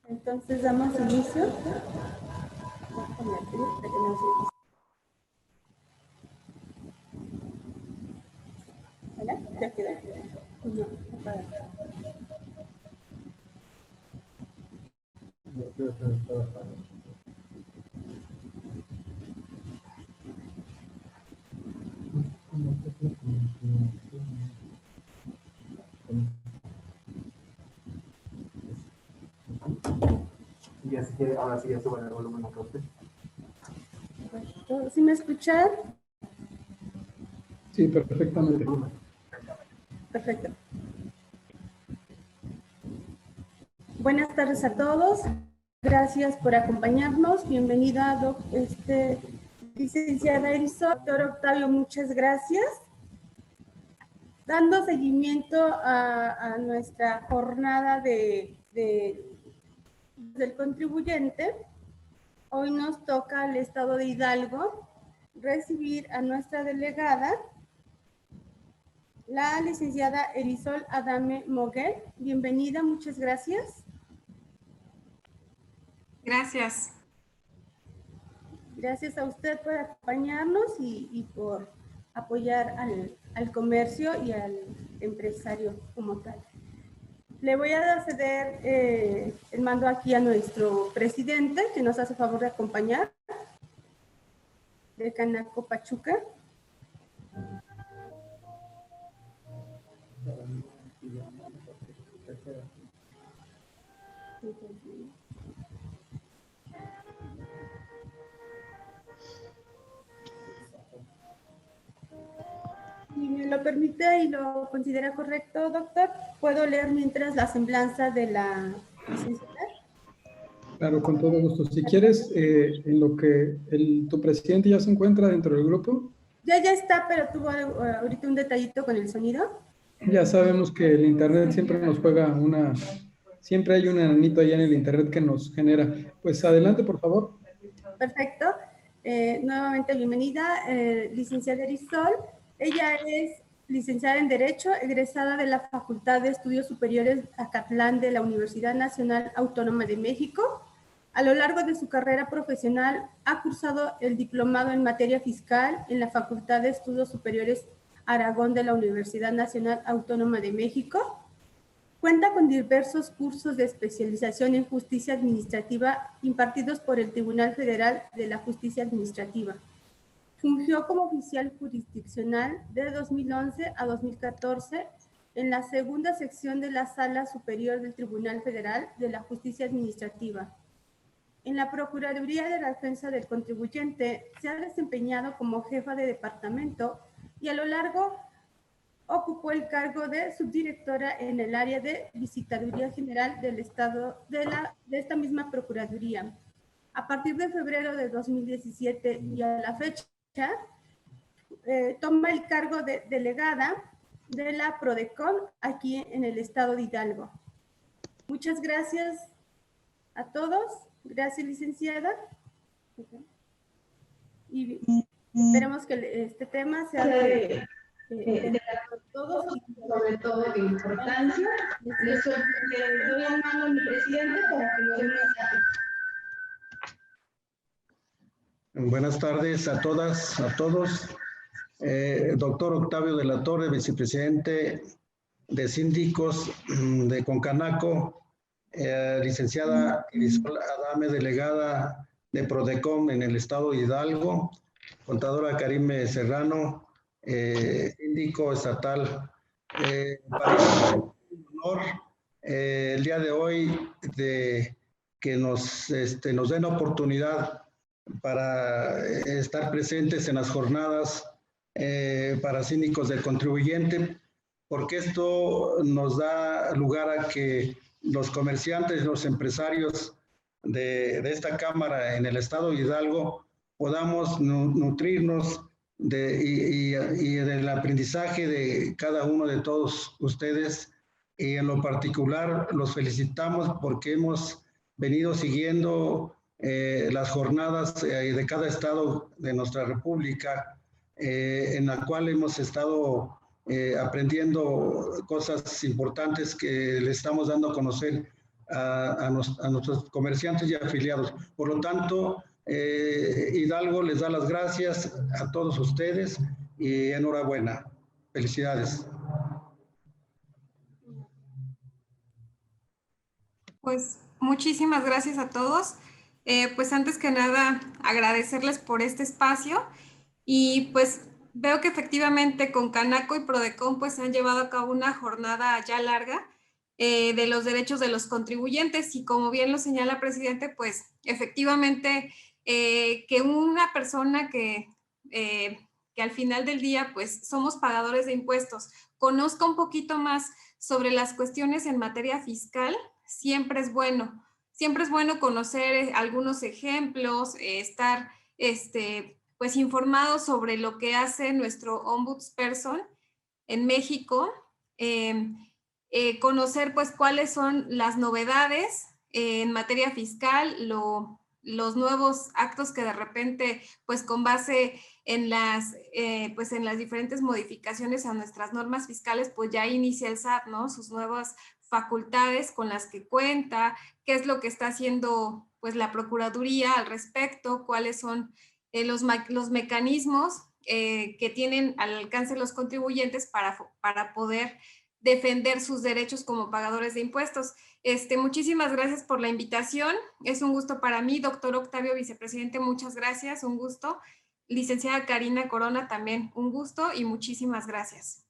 Entonces damos inicio. ¿Hola? ¿Ya quedó? No, apagado. Y así que ahora sí ya suban el volumen acá usted. ¿Sí me escuchan? Sí, perfectamente. Perfecto. Buenas tardes a todos. Gracias por acompañarnos. Bienvenida, licenciada Erisol. Doctor Octavio, muchas gracias. Dando seguimiento a nuestra jornada del contribuyente, hoy nos toca al Estado de Hidalgo recibir a nuestra delegada, la licenciada Erisol Adame Moguel. Bienvenida, muchas gracias. Gracias. Gracias a usted por acompañarnos y por apoyar al comercio y al empresario como tal. Le voy a ceder el mando aquí a nuestro presidente, que nos hace favor de acompañar, de Canaco Pachuca. Si me lo permite y lo considera correcto, doctor, ¿puedo leer mientras la semblanza de la licenciada? Claro, con todo gusto. Si quieres, en lo que tu presidente ya se encuentra dentro del grupo. Ya está, pero tuvo ahorita un detallito con el sonido. Ya sabemos que el internet siempre nos juega siempre hay un enanito allá en el internet que nos genera. Pues adelante, por favor. Perfecto. Nuevamente bienvenida, licenciada Erisol. Ella es licenciada en Derecho, egresada de la Facultad de Estudios Superiores Acatlán de la Universidad Nacional Autónoma de México. A lo largo de su carrera profesional ha cursado el diplomado en materia fiscal en la Facultad de Estudios Superiores Aragón de la Universidad Nacional Autónoma de México. Cuenta con diversos cursos de especialización en justicia administrativa impartidos por el Tribunal Federal de la Justicia Administrativa. Fungió como oficial jurisdiccional de 2011 a 2014 en la segunda sección de la Sala Superior del Tribunal Federal de la Justicia Administrativa. En la Procuraduría de la Defensa del Contribuyente se ha desempeñado como jefa de departamento y a lo largo ocupó el cargo de subdirectora en el área de Visitaduría General del Estado de esta misma Procuraduría. A partir de febrero de 2017 y a la fecha, toma el cargo de delegada de la PRODECON aquí en el Estado de Hidalgo. Muchas gracias a todos. Gracias, licenciada. Y esperemos que este tema sea de todos y sobre todo de importancia. Les doy la mano a mi presidente para que nos dé un mensaje. Buenas tardes a todas, a todos. Doctor Octavio de la Torre, vicepresidente de Síndicos de Concanaco, licenciada Erisol Adame, delegada de PRODECON en el estado de Hidalgo, contadora Karime Serrano, síndico estatal. Para un honor el día de hoy de que nos den oportunidad para estar presentes en las jornadas para síndicos del contribuyente, porque esto nos da lugar a que los comerciantes, los empresarios de esta Cámara en el estado de Hidalgo podamos nutrirnos y del aprendizaje de cada uno de todos ustedes, y en lo particular los felicitamos porque hemos venido siguiendo las jornadas de cada estado de nuestra república, en la cual hemos estado aprendiendo cosas importantes que le estamos dando a conocer a nuestros comerciantes y afiliados. Por lo tanto, Hidalgo les da las gracias a todos ustedes y enhorabuena. Felicidades. Pues muchísimas gracias a todos. Pues antes que nada, agradecerles por este espacio y pues veo que efectivamente con Canaco y Prodecon pues han llevado a cabo una jornada ya larga de los derechos de los contribuyentes y como bien lo señala presidente, pues efectivamente que una persona que al final del día pues somos pagadores de impuestos conozca un poquito más sobre las cuestiones en materia fiscal, siempre es bueno conocer algunos ejemplos, estar pues informados sobre lo que hace nuestro ombudsperson en México, conocer pues cuáles son las novedades en materia fiscal, los nuevos actos que de repente pues con base en las diferentes modificaciones a nuestras normas fiscales pues ya inicia el SAT, ¿no? Sus nuevas facultades con las que cuenta, qué es lo que está haciendo pues la Procuraduría al respecto, cuáles son los mecanismos que tienen al alcance los contribuyentes para poder defender sus derechos como pagadores de impuestos. Muchísimas gracias por la invitación. Es un gusto para mí, doctor Octavio, vicepresidente, muchas gracias, un gusto. Licenciada Karina Corona, también un gusto y muchísimas gracias.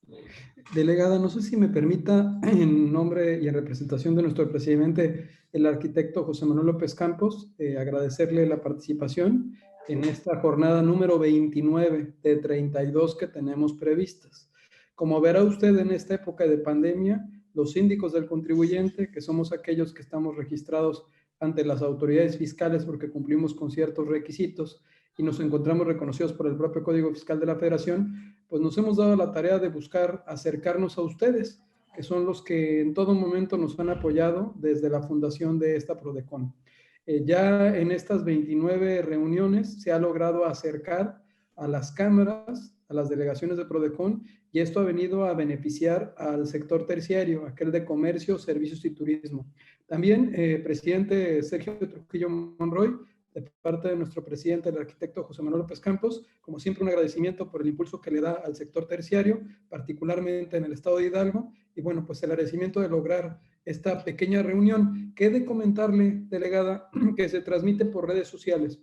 Delegada, no sé si me permita, en nombre y en representación de nuestro presidente, el arquitecto José Manuel López Campos, agradecerle la participación en esta jornada número 29 de 32 que tenemos previstas. Como verá usted en esta época de pandemia, los síndicos del contribuyente, que somos aquellos que estamos registrados ante las autoridades fiscales porque cumplimos con ciertos requisitos y nos encontramos reconocidos por el propio Código Fiscal de la Federación, pues nos hemos dado la tarea de buscar acercarnos a ustedes, que son los que en todo momento nos han apoyado desde la fundación de esta Prodecon. Ya en estas 29 reuniones se ha logrado acercar a las cámaras, a las delegaciones de Prodecon, y esto ha venido a beneficiar al sector terciario, aquel de comercio, servicios y turismo. También, presidente Sergio Trujillo Monroy, de parte de nuestro presidente, el arquitecto José Manuel López Campos, como siempre un agradecimiento por el impulso que le da al sector terciario, particularmente en el estado de Hidalgo, y bueno, pues el agradecimiento de lograr esta pequeña reunión, que he de comentarle, delegada, que se transmite por redes sociales.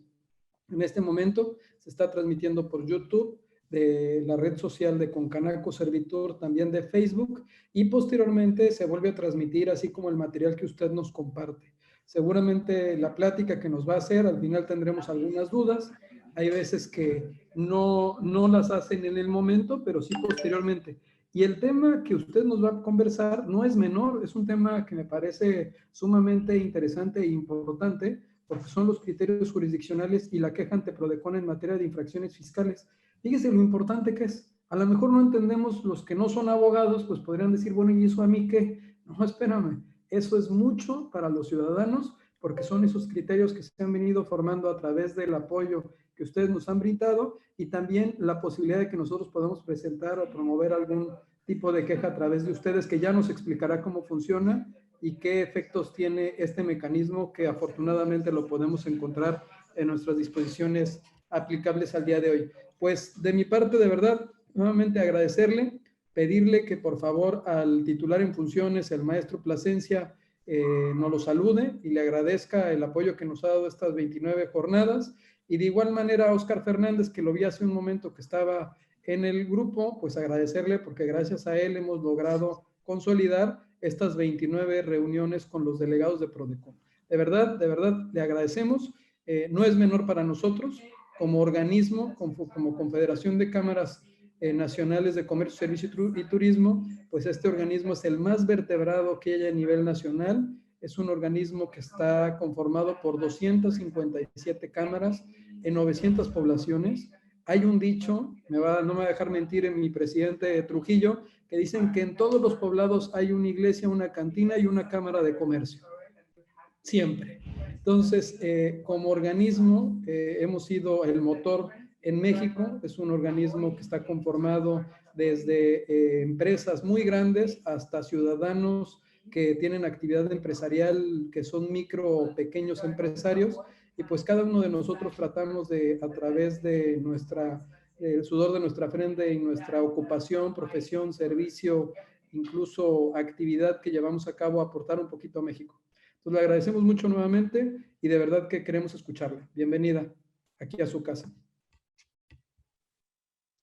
En este momento se está transmitiendo por YouTube, de la red social de Concanaco Servitur, también de Facebook, y posteriormente se vuelve a transmitir, así como el material que usted nos comparte. Seguramente la plática que nos va a hacer, al final tendremos algunas dudas. Hay veces que no las hacen en el momento, pero sí posteriormente. Y el tema que usted nos va a conversar no es menor, es un tema que me parece sumamente interesante e importante, porque son los criterios jurisdiccionales y la queja ante Prodecon en materia de infracciones fiscales. Fíjese lo importante que es. A lo mejor no entendemos, los que no son abogados, pues podrían decir, bueno, ¿y eso a mí qué? No, espérame. Eso es mucho para los ciudadanos porque son esos criterios que se han venido formando a través del apoyo que ustedes nos han brindado y también la posibilidad de que nosotros podamos presentar o promover algún tipo de queja a través de ustedes, que ya nos explicará cómo funciona y qué efectos tiene este mecanismo, que afortunadamente lo podemos encontrar en nuestras disposiciones aplicables al día de hoy. Pues de mi parte, de verdad, nuevamente agradecerle, pedirle que por favor al titular en funciones, el maestro Plasencia, nos lo salude y le agradezca el apoyo que nos ha dado estas 29 jornadas. Y de igual manera a Óscar Fernández, que lo vi hace un momento que estaba en el grupo, pues agradecerle porque gracias a él hemos logrado consolidar estas 29 reuniones con los delegados de Prodecon. De verdad, le agradecemos. No es menor para nosotros como organismo, como Confederación de Cámaras Nacionales de Comercio, Servicio y Turismo, pues este organismo es el más vertebrado que hay a nivel nacional. Es un organismo que está conformado por 257 cámaras en 900 poblaciones. Hay un dicho, no me va a dejar mentir en mi presidente Trujillo, que dicen que en todos los poblados hay una iglesia, una cantina y una cámara de comercio. Siempre. Entonces, como organismo, hemos sido el motor en México. Es un organismo que está conformado desde empresas muy grandes hasta ciudadanos que tienen actividad empresarial, que son micro o pequeños empresarios, y pues cada uno de nosotros tratamos de, a través de el sudor de nuestra frente y nuestra ocupación, profesión, servicio, incluso actividad que llevamos a cabo, aportar un poquito a México. Entonces, le agradecemos mucho nuevamente y de verdad que queremos escucharla. Bienvenida aquí a su casa.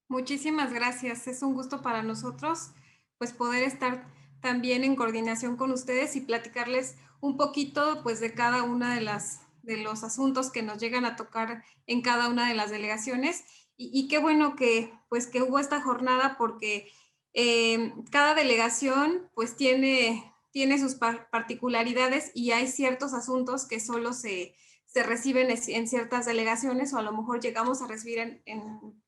Muchísimas gracias. Es un gusto para nosotros pues poder estar también en coordinación con ustedes y platicarles un poquito pues de cada una de los asuntos que nos llegan a tocar en cada una de las delegaciones. Y qué bueno que pues que hubo esta jornada, porque cada delegación pues tiene sus particularidades, y hay ciertos asuntos que solo se reciben en ciertas delegaciones, o a lo mejor llegamos a recibir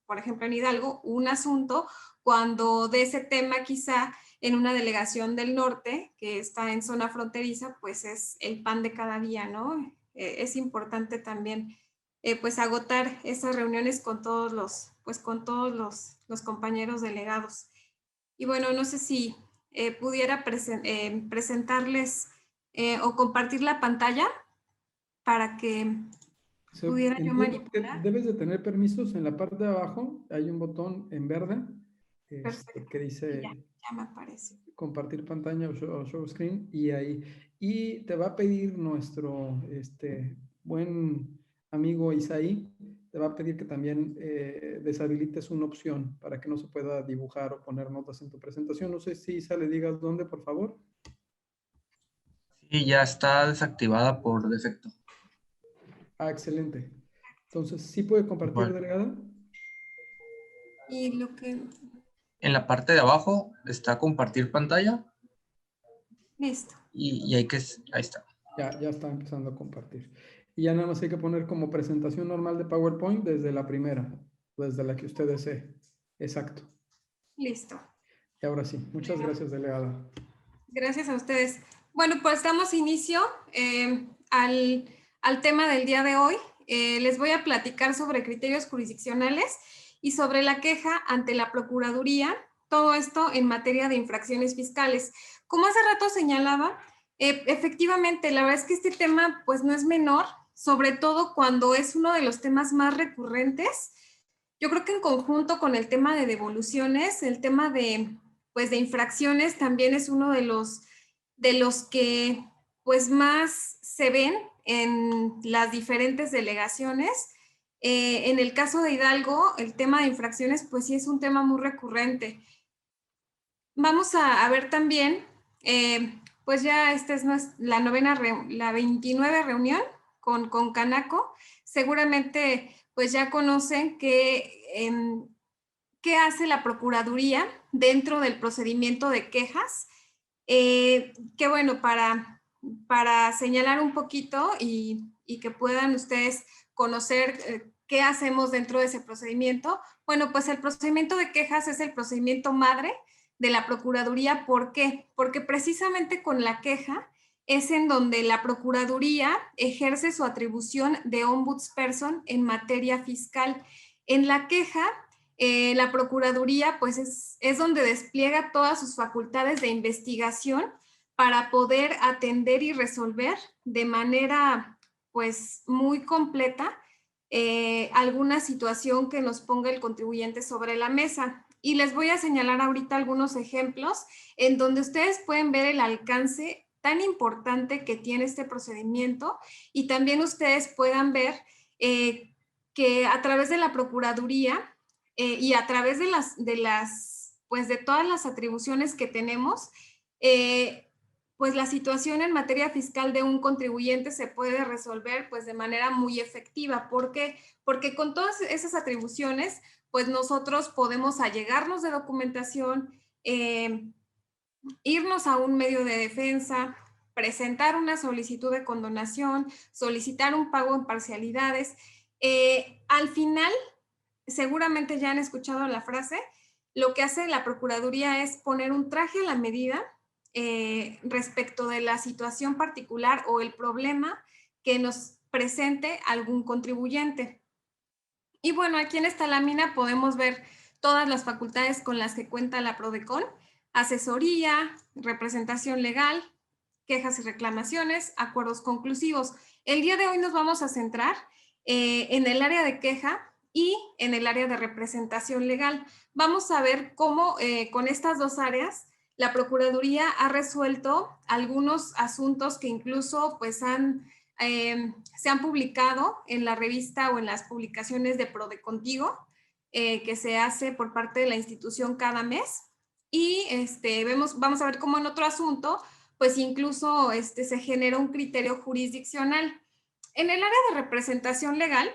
por ejemplo, en Hidalgo, un asunto cuando de ese tema quizá en una delegación del norte que está en zona fronteriza, pues es el pan de cada día, ¿no? Es importante también pues agotar esas reuniones con todos los compañeros delegados. Y bueno, no sé si pudiera presentarles o compartir la pantalla para que pudiera yo manipular. Debes de tener permisos. En la parte de abajo hay un botón en verde que dice ya me aparece. Compartir pantalla o show screen, y ahí. Y te va a pedir nuestro buen amigo Isaí, te va a pedir que también deshabilites una opción para que no se pueda dibujar o poner notas en tu presentación. No sé si Isa le digas dónde, por favor. Sí, ya está desactivada por defecto. Excelente. Entonces, ¿sí puede compartir, delegada? Y lo que... En la parte de abajo está compartir pantalla. Listo. Y ahí está. Ya está empezando a compartir. Y ya nada más hay que poner como presentación normal de PowerPoint desde la primera, desde la que usted desee. Exacto. Listo. Y ahora sí, muchas gracias, delegada. Gracias a ustedes. Bueno, pues damos inicio al tema del día de hoy. Les voy a platicar sobre criterios jurisdiccionales y sobre la queja ante la Procuraduría, todo esto en materia de infracciones fiscales. Como hace rato señalaba, efectivamente, la verdad es que este tema pues no es menor, sobre todo cuando es uno de los temas más recurrentes. Yo creo que en conjunto con el tema de devoluciones, el tema de infracciones también es uno de los que pues más se ven en las diferentes delegaciones. En el caso de Hidalgo, el tema de infracciones pues sí es un tema muy recurrente. Vamos a ver también, pues ya esta es la 29 reunión con Canaco. Seguramente pues ya conocen qué hace la Procuraduría dentro del procedimiento de quejas. Que bueno, para señalar un poquito y que puedan ustedes conocer qué hacemos dentro de ese procedimiento. Bueno, pues el procedimiento de quejas es el procedimiento madre de la Procuraduría. ¿Por qué? Porque precisamente con la queja es en donde la Procuraduría ejerce su atribución de ombudsperson en materia fiscal. En la queja, la Procuraduría pues es donde despliega todas sus facultades de investigación para poder atender y resolver de manera pues muy completa alguna situación que nos ponga el contribuyente sobre la mesa. Y les voy a señalar ahorita algunos ejemplos en donde ustedes pueden ver el alcance tan importante que tiene este procedimiento, y también ustedes puedan ver que a través de la Procuraduría y a través de todas las atribuciones que tenemos, pues la situación en materia fiscal de un contribuyente se puede resolver pues de manera muy efectiva. ¿Por qué? Porque con todas esas atribuciones, pues nosotros podemos allegarnos de documentación, irnos a un medio de defensa, presentar una solicitud de condonación, solicitar un pago en parcialidades. Al final, seguramente ya han escuchado la frase, lo que hace la Procuraduría es poner un traje a la medida respecto de la situación particular o el problema que nos presente algún contribuyente. Y bueno, aquí en esta lámina podemos ver todas las facultades con las que cuenta la PRODECON: asesoría, representación legal, quejas y reclamaciones, acuerdos conclusivos. El día de hoy nos vamos a centrar en el área de queja y en el área de representación legal. Vamos a ver cómo con estas dos áreas la Procuraduría ha resuelto algunos asuntos que incluso pues se han publicado en la revista o en las publicaciones de PRODECONTIGO, que se hace por parte de la institución cada mes. Y vamos a ver cómo en otro asunto, pues incluso se genera un criterio jurisdiccional. En el área de representación legal,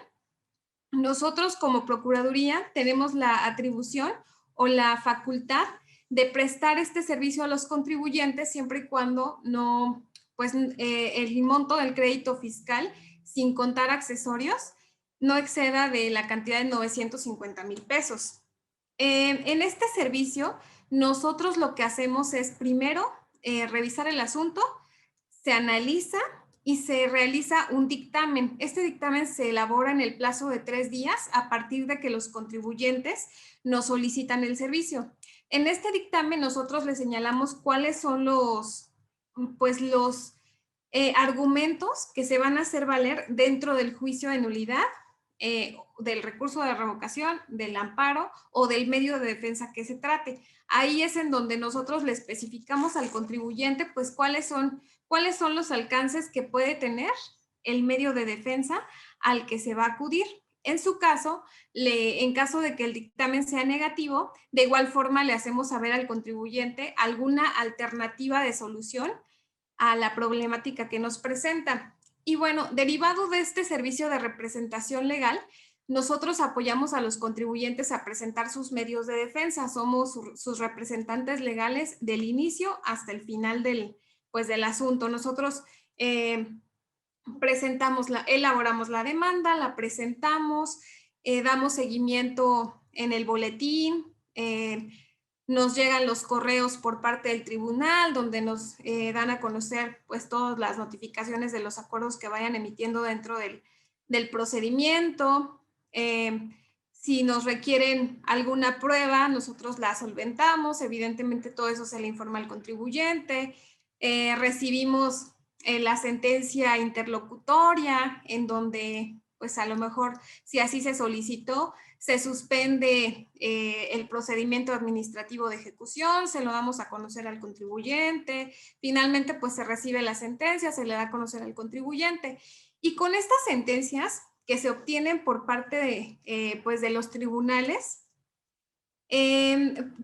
nosotros como Procuraduría tenemos la atribución o la facultad de prestar este servicio a los contribuyentes siempre y cuando no, pues el monto del crédito fiscal, sin contar accesorios, no exceda de la cantidad de 950,000 pesos. En este servicio, nosotros lo que hacemos es primero revisar el asunto, se analiza y se realiza un dictamen. Este dictamen se elabora en el plazo de 3 días a partir de que los contribuyentes nos solicitan el servicio. En este dictamen nosotros les señalamos cuáles son los argumentos que se van a hacer valer dentro del juicio de nulidad, del recurso de revocación, del amparo o del medio de defensa que se trate. Ahí es en donde nosotros le especificamos al contribuyente pues cuáles son los alcances que puede tener el medio de defensa al que se va a acudir. En su caso, en caso de que el dictamen sea negativo, de igual forma le hacemos saber al contribuyente alguna alternativa de solución a la problemática que nos presenta. Y bueno, derivado de este servicio de representación legal, nosotros apoyamos a los contribuyentes a presentar sus medios de defensa. Somos sus representantes legales del inicio hasta el final del asunto. Nosotros elaboramos la demanda, la presentamos, damos seguimiento en el boletín, nos llegan los correos por parte del tribunal donde nos dan a conocer pues todas las notificaciones de los acuerdos que vayan emitiendo dentro del procedimiento. Si nos requieren alguna prueba, nosotros la solventamos. Evidentemente todo eso se le informa al contribuyente. Recibimos la sentencia interlocutoria en donde pues a lo mejor si así se solicitó, se suspende el procedimiento administrativo de ejecución, se lo damos a conocer al contribuyente, finalmente pues se recibe la sentencia, se le da a conocer al contribuyente. Y con estas sentencias que se obtienen por parte de los tribunales,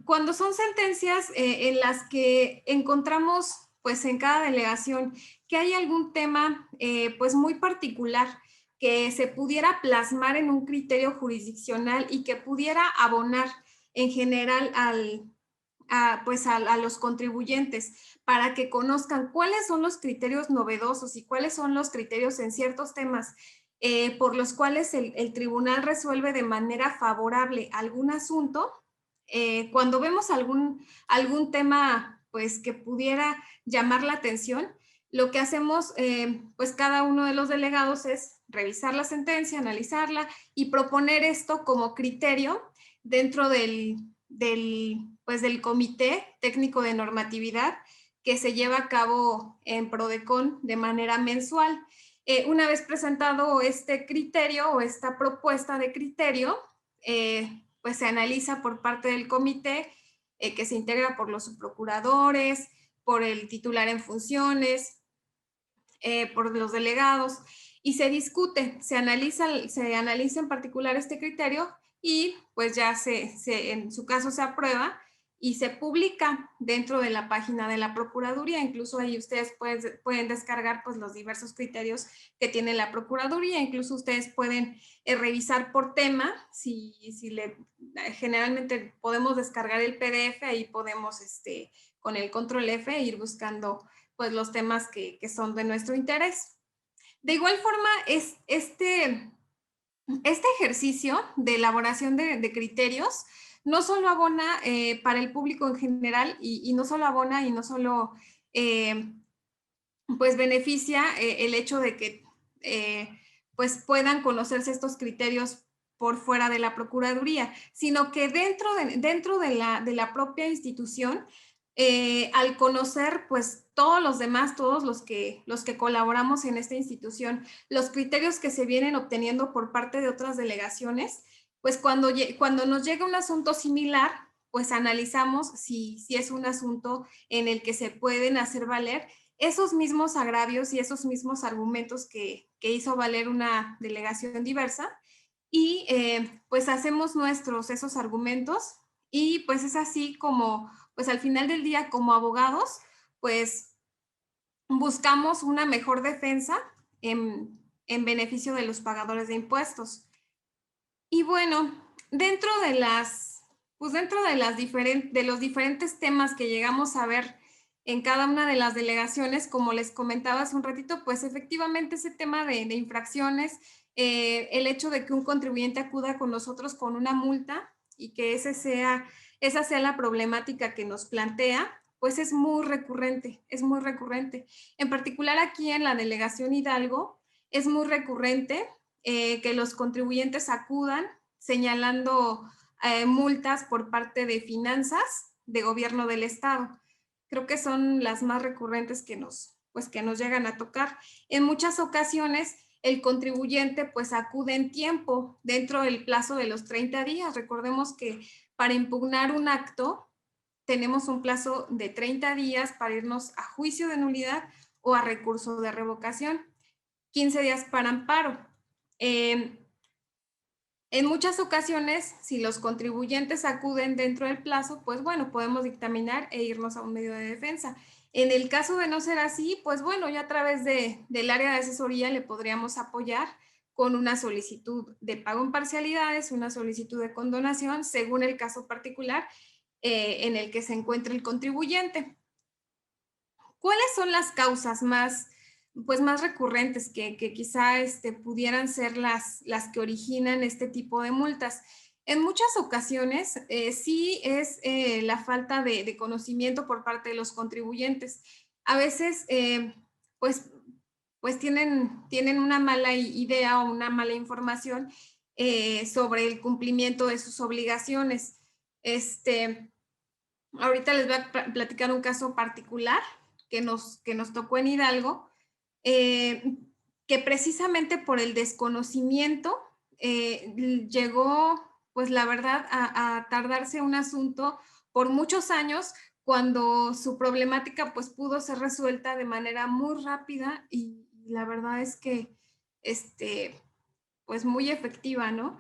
cuando son sentencias en las que encontramos pues en cada delegación que hay algún tema pues muy particular que se pudiera plasmar en un criterio jurisdiccional y que pudiera abonar en general a los contribuyentes para que conozcan cuáles son los criterios novedosos y cuáles son los criterios en ciertos temas por los cuales el tribunal resuelve de manera favorable algún asunto. Cuando vemos algún tema pues que pudiera llamar la atención, lo que hacemos pues cada uno de los delegados es revisar la sentencia, analizarla y proponer esto como criterio dentro del Comité Técnico de Normatividad que se lleva a cabo en PRODECON de manera mensual. Una vez presentado este criterio o esta propuesta de criterio, pues se analiza por parte del comité que se integra por los subprocuradores, por el titular en funciones, por los delegados, y se discute, se analiza en particular este criterio y pues ya en su caso se aprueba y se publica dentro de la página de la Procuraduría. Incluso ahí ustedes pueden descargar pues los diversos criterios que tiene la Procuraduría. Incluso ustedes pueden revisar por tema. Generalmente podemos descargar el PDF, ahí podemos con el control F ir buscando pues los temas que son de nuestro interés. De igual forma, este ejercicio de elaboración de criterios no solo abona para el público en general y no solo abona y no solo pues beneficia el hecho de que pues puedan conocerse estos criterios por fuera de la Procuraduría, sino que dentro de la propia institución al conocer pues todos los demás, todos los que colaboramos en esta institución, los criterios que se vienen obteniendo por parte de otras delegaciones, pues cuando nos llega un asunto similar, pues analizamos si es un asunto en el que se pueden hacer valer esos mismos agravios y esos mismos argumentos que hizo valer una delegación diversa, y pues hacemos nuestros esos argumentos, y pues es así como, pues al final del día, como abogados, pues buscamos una mejor defensa en beneficio de los pagadores de impuestos. Y bueno, dentro de los diferentes temas que llegamos a ver en cada una de las delegaciones, como les comentaba hace un ratito, pues efectivamente ese tema de infracciones, el hecho de que un contribuyente acuda con nosotros con una multa y que esa sea la problemática que nos plantea, pues es muy recurrente, es muy recurrente. En particular aquí en la delegación Hidalgo, es muy recurrente que los contribuyentes acudan señalando multas por parte de finanzas de gobierno del estado. Creo que son las más recurrentes que nos llegan a tocar. En muchas ocasiones el contribuyente pues acude en tiempo dentro del plazo de los 30 días. Recordemos que para impugnar un acto tenemos un plazo de 30 días para irnos a juicio de nulidad o a recurso de revocación, 15 días para amparo. En muchas ocasiones, si los contribuyentes acuden dentro del plazo, pues bueno, podemos dictaminar e irnos a un medio de defensa. En el caso de no ser así, pues bueno, ya a través del área de asesoría le podríamos apoyar con una solicitud de pago en parcialidades, una solicitud de condonación, según el caso particular en el que se encuentre el contribuyente. ¿Cuáles son las causas más recurrentes que quizá pudieran ser las que originan este tipo de multas? En muchas ocasiones sí es la falta de conocimiento por parte de los contribuyentes. A veces pues tienen una mala idea o una mala información sobre el cumplimiento de sus obligaciones. Ahorita les voy a platicar un caso particular que nos tocó en Hidalgo, que precisamente por el desconocimiento llegó, pues la verdad, a tardarse un asunto por muchos años, cuando su problemática pues pudo ser resuelta de manera muy rápida y la verdad es que pues muy efectiva, ¿no?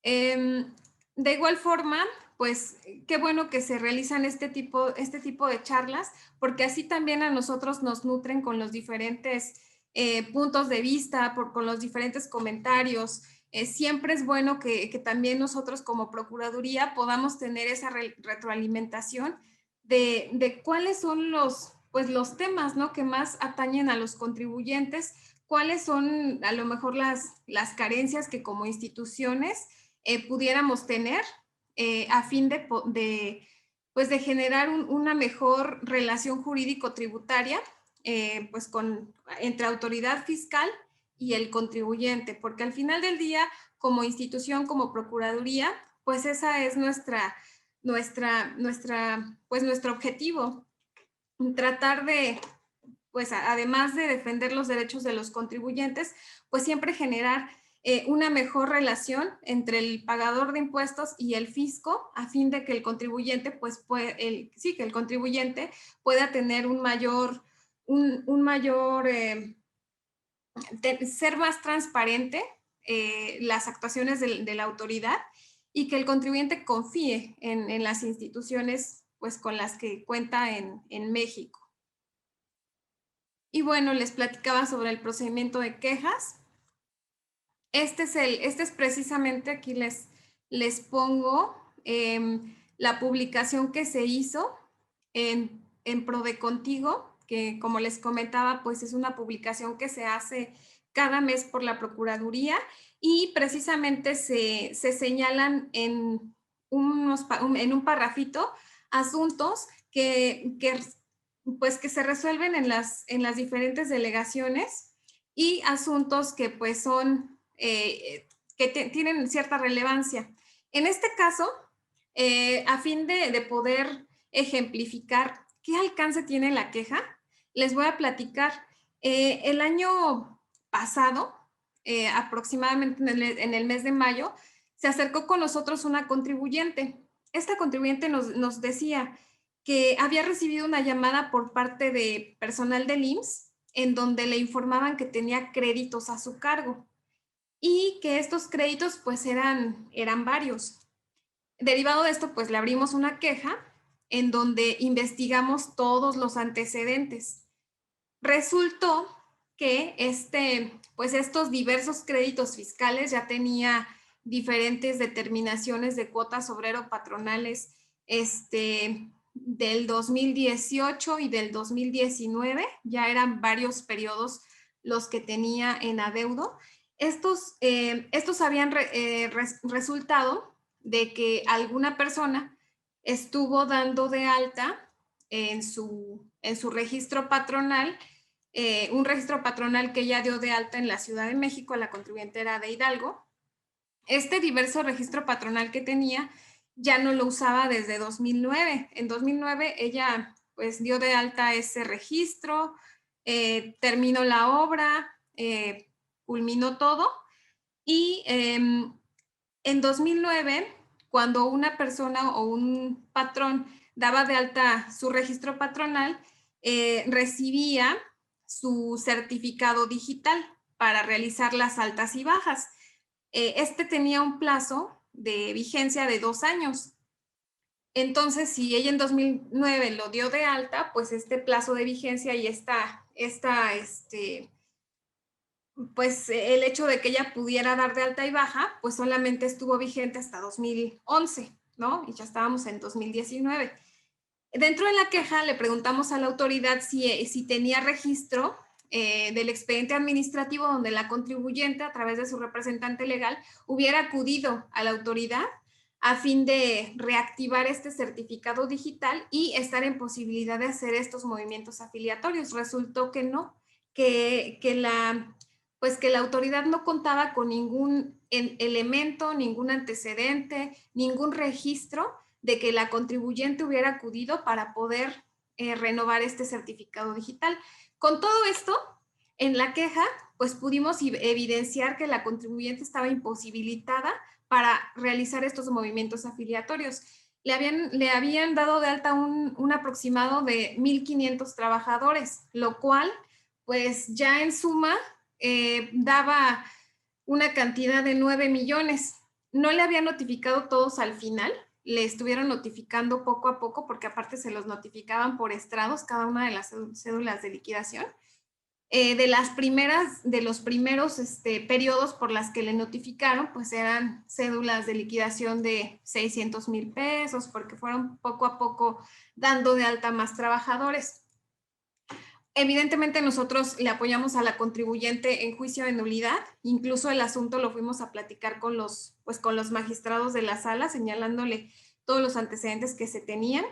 De igual forma, pues qué bueno que se realizan este tipo de charlas, porque así también a nosotros nos nutren con los diferentes puntos de vista, con los diferentes comentarios. Siempre es bueno que también nosotros como Procuraduría podamos tener esa retroalimentación de cuáles son los temas, ¿no?, que más atañen a los contribuyentes, cuáles son a lo mejor las carencias que como instituciones pudiéramos tener a fin de generar una mejor relación jurídico-tributaria entre autoridad fiscal y el contribuyente, porque al final del día, como institución, como Procuraduría, pues esa es nuestro objetivo, tratar de, pues además de defender los derechos de los contribuyentes, pues siempre generar una mejor relación entre el pagador de impuestos y el fisco, a fin de que el contribuyente, que el contribuyente pueda tener ser más transparente las actuaciones de la autoridad, y que el contribuyente confíe en las instituciones pues con las que cuenta en México. Y bueno, les platicaba sobre el procedimiento de quejas. Este es precisamente, aquí les pongo la publicación que se hizo en ProDeContigo, que como les comentaba, pues es una publicación que se hace cada mes por la Procuraduría, y precisamente se señalan en un parrafito asuntos que se resuelven en las diferentes delegaciones, y asuntos que pues son que tienen cierta relevancia. En este caso, a fin de poder ejemplificar qué alcance tiene la queja, les voy a platicar. El año pasado, aproximadamente en el mes de mayo, se acercó con nosotros una contribuyente. Esta contribuyente nos decía que había recibido una llamada por parte de personal del IMSS en donde le informaban que tenía créditos a su cargo y que estos créditos pues eran varios. Derivado de esto, pues le abrimos una queja en donde investigamos todos los antecedentes. Resultó que pues estos diversos créditos fiscales ya tenía diferentes determinaciones de cuotas obrero-patronales del 2018 y del 2019, ya eran varios periodos los que tenía en adeudo. Estos habían resultado de que alguna persona estuvo dando de alta en su registro patronal, un registro patronal que ella dio de alta en la Ciudad de México, la contribuyente era de Hidalgo. Este diverso registro patronal que tenía ya no lo usaba desde 2009. En 2009 ella pues dio de alta ese registro, terminó la obra, culminó todo y en 2009, cuando una persona o un patrón daba de alta su registro patronal, recibía su certificado digital para realizar las altas y bajas. Este tenía un plazo de vigencia de 2 años. Entonces, si ella en 2009 lo dio de alta, pues este plazo de vigencia y pues el hecho de que ella pudiera dar de alta y baja, pues solamente estuvo vigente hasta 2011, ¿no? Y ya estábamos en 2019. Dentro de la queja le preguntamos a la autoridad si tenía registro del expediente administrativo donde la contribuyente, a través de su representante legal, hubiera acudido a la autoridad a fin de reactivar este certificado digital y estar en posibilidad de hacer estos movimientos afiliatorios. Resultó que no, que la autoridad no contaba con ningún elemento, ningún antecedente, ningún registro de que la contribuyente hubiera acudido para poder renovar este certificado digital. Con todo esto, en la queja, pues pudimos evidenciar que la contribuyente estaba imposibilitada para realizar estos movimientos afiliatorios. Le habían dado de alta un aproximado de 1,500 trabajadores, lo cual, pues ya en suma, daba una cantidad de 9 millones. No le había notificado todos al final, le estuvieron notificando poco a poco, porque aparte se los notificaban por estrados, cada una de las cédulas de liquidación. De los primeros periodos por las que le notificaron, pues eran cédulas de liquidación de 600,000 pesos, porque fueron poco a poco dando de alta más trabajadores. Evidentemente nosotros le apoyamos a la contribuyente en juicio de nulidad, incluso el asunto lo fuimos a platicar con los magistrados de la sala, señalándole todos los antecedentes que se tenían.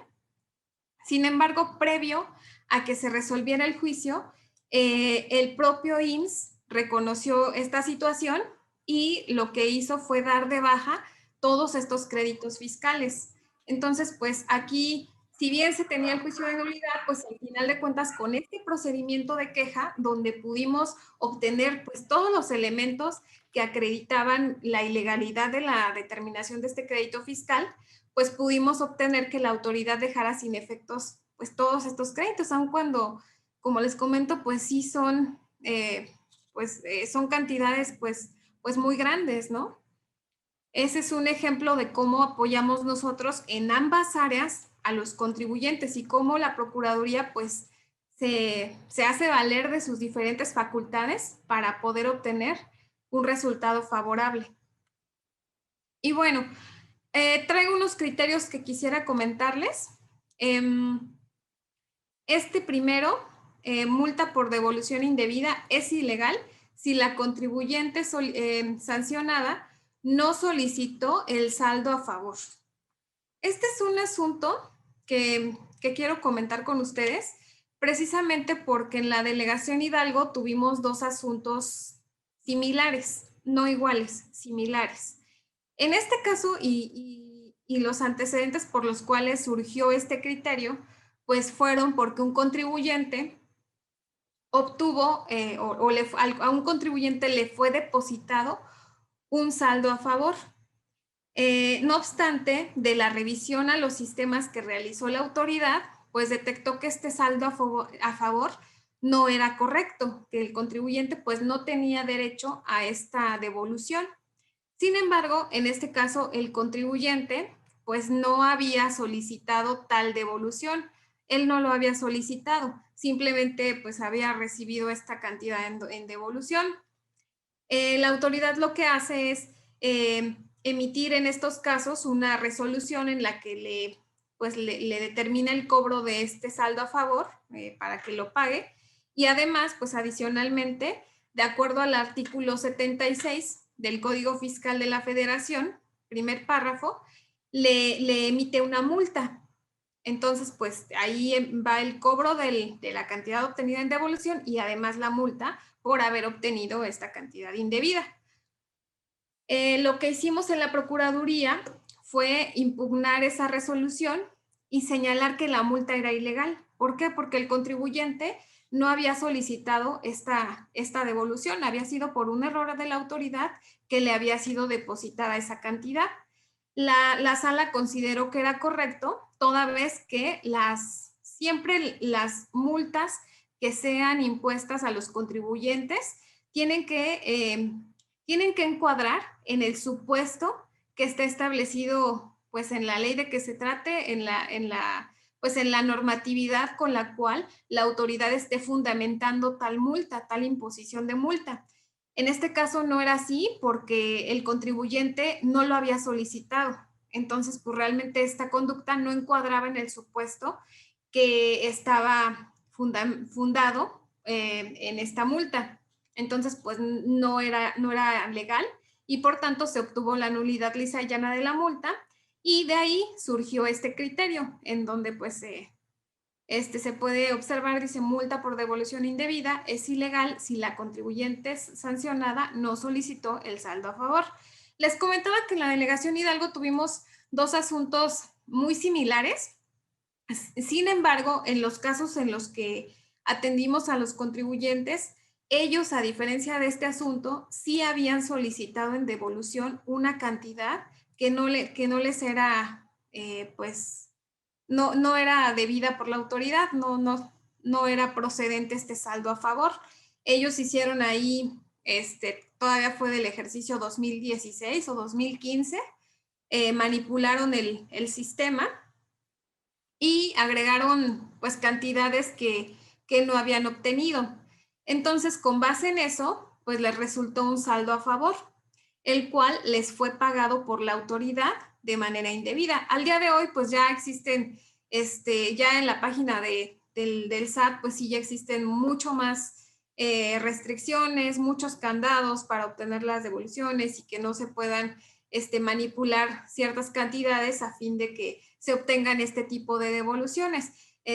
Sin embargo, previo a que se resolviera el juicio, el propio IMSS reconoció esta situación y lo que hizo fue dar de baja todos estos créditos fiscales. Entonces, pues aquí, si bien se tenía el juicio de nulidad, pues al final de cuentas con este procedimiento de queja, donde pudimos obtener pues todos los elementos que acreditaban la ilegalidad de la determinación de este crédito fiscal, pues pudimos obtener que la autoridad dejara sin efectos pues todos estos créditos, aun cuando, como les comento, pues sí son, son cantidades pues muy grandes, ¿no? Ese es un ejemplo de cómo apoyamos nosotros en ambas áreas a los contribuyentes y cómo la Procuraduría pues se hace valer de sus diferentes facultades para poder obtener un resultado favorable. Y bueno, traigo unos criterios que quisiera comentarles. Este primero, multa por devolución indebida, es ilegal si la contribuyente sancionada no solicitó el saldo a favor. Este es un asunto que quiero comentar con ustedes, precisamente porque en la delegación Hidalgo tuvimos 2 asuntos similares, no iguales, similares. En este caso, y y los antecedentes por los cuales surgió este criterio, pues fueron porque un contribuyente obtuvo a un contribuyente le fue depositado un saldo a favor. No obstante, de la revisión a los sistemas que realizó la autoridad, pues detectó que este saldo a favor no era correcto, que el contribuyente pues no tenía derecho a esta devolución. Sin embargo, en este caso, el contribuyente pues no había solicitado tal devolución. Él no lo había solicitado, simplemente pues había recibido esta cantidad en devolución. La autoridad lo que hace es emitir en estos casos una resolución en la que le determina el cobro de este saldo a favor para que lo pague, y además, pues adicionalmente, de acuerdo al artículo 76 del Código Fiscal de la Federación, primer párrafo, le emite una multa. Entonces, pues ahí va el cobro de la cantidad obtenida en devolución y además la multa por haber obtenido esta cantidad indebida. Lo que hicimos en la Procuraduría fue impugnar esa resolución y señalar que la multa era ilegal. ¿Por qué? Porque el contribuyente no había solicitado esta devolución, había sido por un error de la autoridad que le había sido depositada esa cantidad. La sala consideró que era correcto, toda vez que siempre las multas que sean impuestas a los contribuyentes tienen que encuadrar en el supuesto que está establecido pues en la ley de que se trate, en la normatividad con la cual la autoridad esté fundamentando tal multa, tal imposición de multa. En este caso no era así porque el contribuyente no lo había solicitado. Entonces, pues realmente esta conducta no encuadraba en el supuesto que estaba fundado en esta multa. Entonces, pues no era legal y por tanto se obtuvo la nulidad lisa y llana de la multa, y de ahí surgió este criterio en donde pues se puede observar, dice: multa por devolución indebida es ilegal si la contribuyente sancionada no solicitó el saldo a favor. Les comentaba que en la delegación Hidalgo tuvimos dos asuntos muy similares. Sin embargo, en los casos en los que atendimos a los contribuyentes, ellos, a diferencia de este asunto, sí habían solicitado en devolución una cantidad que no les era, pues, no era debida por la autoridad, no era procedente este saldo a favor. Ellos hicieron ahí, todavía fue del ejercicio 2016 o 2015, manipularon el sistema y agregaron pues cantidades que no habían obtenido. Entonces, con base en eso, pues les resultó un saldo a favor, el cual les fue pagado por la autoridad de manera indebida. Al día de hoy, pues ya existen, ya en la página del SAT, pues sí, ya existen mucho más restricciones, muchos candados para obtener las devoluciones y que no se puedan manipular ciertas cantidades a fin de que se obtengan este tipo de devoluciones.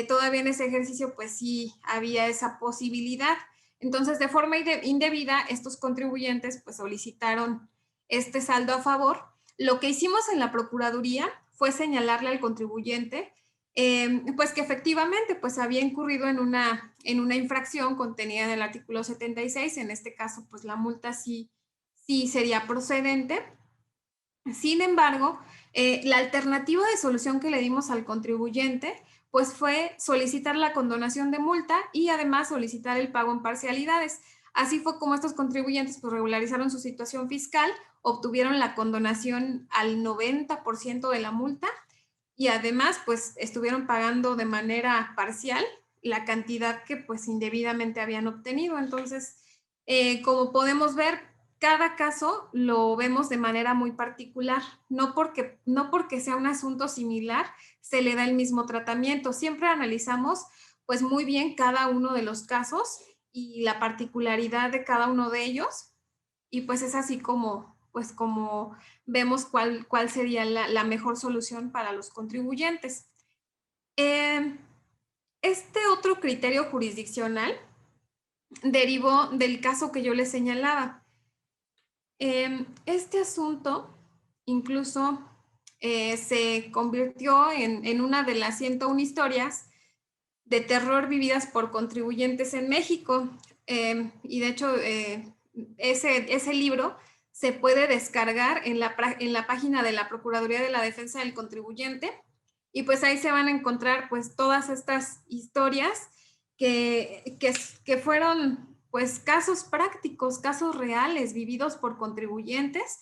Todavía en ese ejercicio, pues sí había esa posibilidad. Entonces, de forma indebida, estos contribuyentes pues solicitaron este saldo a favor. Lo que hicimos en la Procuraduría fue señalarle al contribuyente pues que efectivamente pues había incurrido en una infracción contenida en el artículo 76. En este caso, pues la multa sí sería procedente. Sin embargo, la alternativa de solución que le dimos al contribuyente pues fue solicitar la condonación de multa y además solicitar el pago en parcialidades. Así fue como estos contribuyentes pues regularizaron su situación fiscal, obtuvieron la condonación al 90% de la multa y además pues estuvieron pagando de manera parcial la cantidad que pues indebidamente habían obtenido. Entonces, como podemos ver, cada caso lo vemos de manera muy particular, no porque sea un asunto similar se le da el mismo tratamiento. Siempre analizamos pues muy bien cada uno de los casos y la particularidad de cada uno de ellos, y pues es así como vemos cuál sería la mejor solución para los contribuyentes. Este otro criterio jurisdiccional derivó del caso que yo les señalaba. Este asunto incluso se convirtió en una de las 101 historias de terror vividas por contribuyentes en México. Y de hecho, ese libro se puede descargar en la página de la Procuraduría de la Defensa del Contribuyente, y pues ahí se van a encontrar pues todas estas historias que fueron pues casos prácticos, casos reales vividos por contribuyentes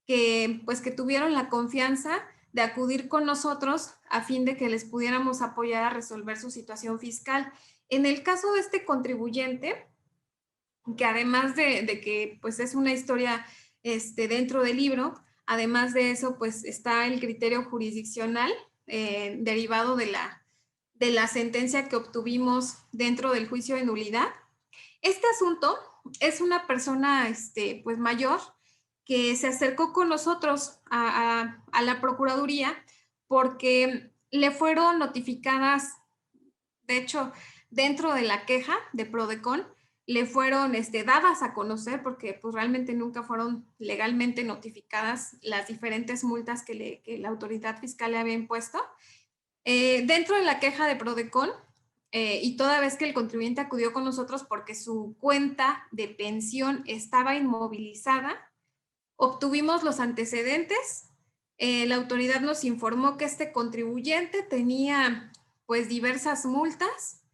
que tuvieron la confianza de acudir con nosotros a fin de que les pudiéramos apoyar a resolver su situación fiscal. En el caso de este contribuyente, que además de que pues es una historia dentro del libro, además de eso pues está el criterio jurisdiccional derivado de la sentencia que obtuvimos dentro del juicio de nulidad. Este asunto es una persona pues mayor que se acercó con nosotros a la Procuraduría porque le fueron notificadas, de hecho, dentro de la queja de Prodecon, le fueron dadas a conocer, porque pues realmente nunca fueron legalmente notificadas las diferentes multas que la autoridad fiscal le había impuesto. Dentro de la queja de Prodecon, y toda vez que el contribuyente acudió con nosotros porque su cuenta de pensión estaba inmovilizada, obtuvimos los antecedentes. La autoridad nos informó que este contribuyente tenía pues diversas multas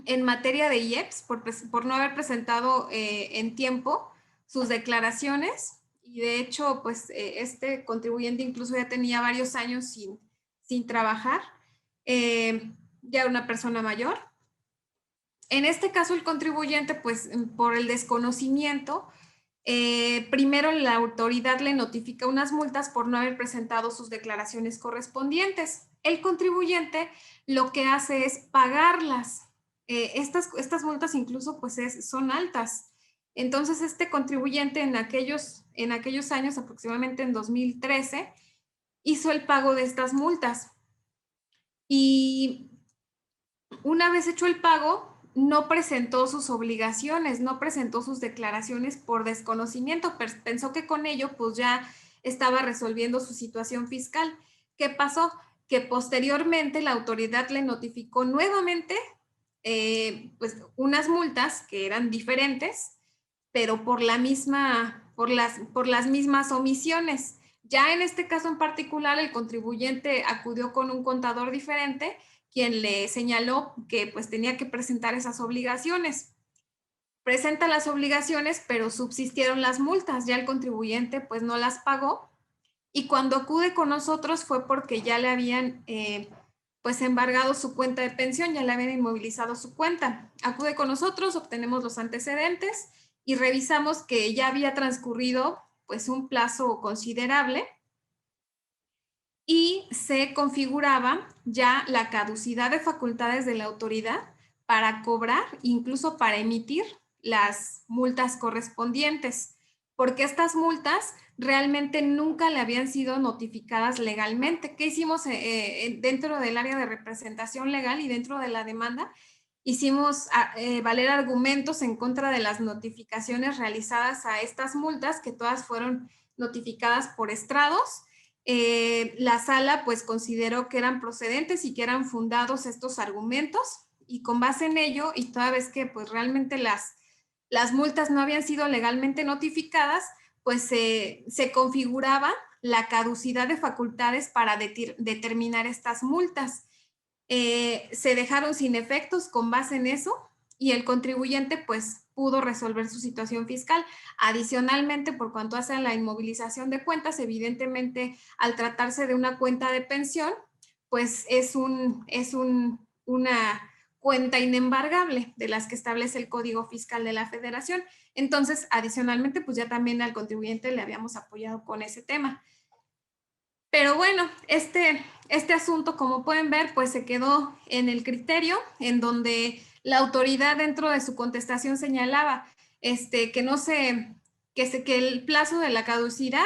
en materia de IEPS por no haber presentado en tiempo sus declaraciones, y de hecho pues este contribuyente incluso ya tenía varios años sin trabajar, ya una persona mayor. En este caso el contribuyente pues por el desconocimiento, primero la autoridad le notifica unas multas por no haber presentado sus declaraciones correspondientes. El contribuyente lo que hace es pagarlas. Estas multas incluso pues son altas. Entonces este contribuyente en aquellos años, aproximadamente en 2013, hizo el pago de estas multas. Y una vez hecho el pago, no presentó sus obligaciones, no presentó sus declaraciones por desconocimiento. Pensó que con ello pues ya estaba resolviendo su situación fiscal. ¿Qué pasó? Que posteriormente la autoridad le notificó nuevamente pues unas multas que eran diferentes, pero por las mismas omisiones. Ya en este caso en particular, el contribuyente acudió con un contador diferente, quien le señaló que pues tenía que presentar esas obligaciones. Presenta las obligaciones, pero subsistieron las multas. Ya el contribuyente pues no las pagó, y cuando acude con nosotros fue porque ya le habían pues embargado su cuenta de pensión, ya le habían inmovilizado su cuenta. Acude con nosotros, obtenemos los antecedentes y revisamos que ya había transcurrido pues un plazo considerable y se configuraba ya la caducidad de facultades de la autoridad para cobrar, incluso para emitir las multas correspondientes, porque estas multas realmente nunca le habían sido notificadas legalmente. ¿Qué hicimos dentro del área de representación legal y dentro de la demanda? Hicimos valer argumentos en contra de las notificaciones realizadas a estas multas, que todas fueron notificadas por estrados. La sala pues consideró que eran procedentes y que eran fundados estos argumentos, y con base en ello, y toda vez que pues realmente las multas no habían sido legalmente notificadas, pues se configuraba la caducidad de facultades para determinar estas multas. Se dejaron sin efectos con base en eso, y el contribuyente pues pudo resolver su situación fiscal. Adicionalmente, por cuanto hace a la inmovilización de cuentas, evidentemente al tratarse de una cuenta de pensión, pues es una cuenta inembargable de las que establece el Código Fiscal de la Federación. Entonces, adicionalmente, pues ya también al contribuyente le habíamos apoyado con ese tema. Pero bueno, este asunto, como pueden ver, pues se quedó en el criterio, en donde la autoridad dentro de su contestación señalaba que el plazo de la caducidad